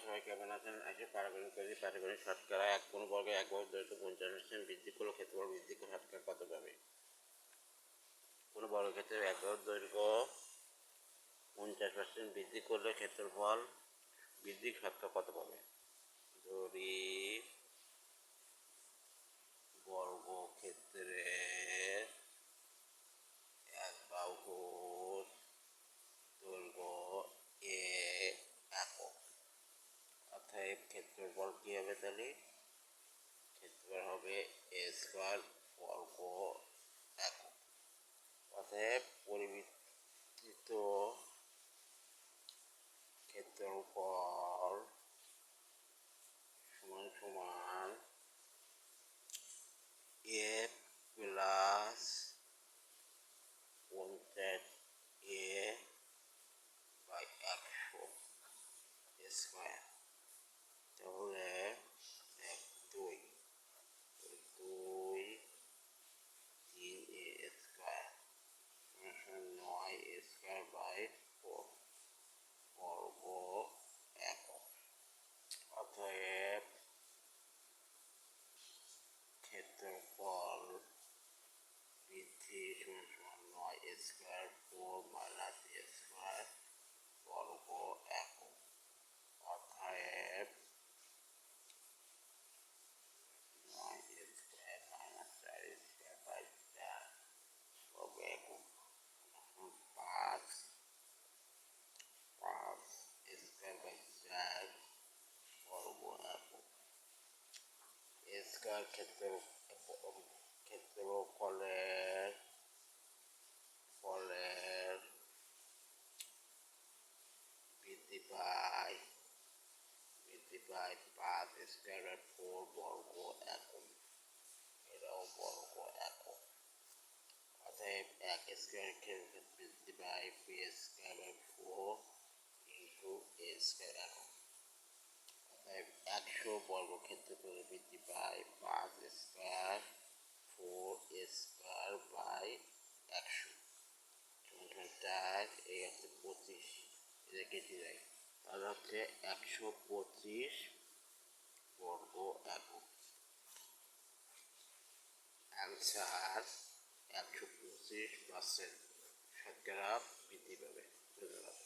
সবাই কেমন আছেন? আসে পাটিগণিত শতকরা এক কোনো বর্গে এক বর্গ দৈর্ঘ্য 50% বৃদ্ধি করলে ক্ষেত্রফল বৃদ্ধি করে শতকরা কত পাবে? কোনো বর্গক্ষেত্রের এক বর্গ দৈর্ঘ্য 50% বৃদ্ধি করলে ক্ষেত্রফল বৃদ্ধি শতকরা কত পাবে? ধরি বর্গক্ষেত্রের এক বাহুর দৈর্ঘ্য এ একক, অর্থাৎ ক্ষেত্রফল কী হবে? তাহলে ক্ষেত্রফল হবে এ স্কয়ার বর্গ একক। অতএব পরিবর্তিত ক্ষেত্রফল সমান সমান a plus 50 a by 100 square. তাহলে 2 3 a square 9 a square by 4 বর্গ একক। অতএব ক্ষেত্রফল বৃদ্ধি সমান সমান 9 a square 4 minus a square বর্গ একক। অতএব 9 a square minus 4 a square by 4 বর্গ একক 5 এ স্কয়ার বাই 4 বর্গ একক। এ স্কয়ার ক্ষেত্রফলের বৃদ্ধি পায় 5 স্কয়ার বাই 4 বর্গ একক, এটাও বর্গ একক। অতএব 1 স্কয়ার বৃদ্ধি পায় B square by 4 into A square একক। অতএব 100 বর্গক্ষেত্রফল বৃদ্ধি পায় 5 স্কয়ার 4 এ স্কয়ার বাই 100 4 এই হচ্ছে 25, এটা কেটে যায়, তাহলে হচ্ছে 125 বর্গ একক। অ্যান্সার 125% শতকরা বৃদ্ধি পাবে। ধন্যবাদ।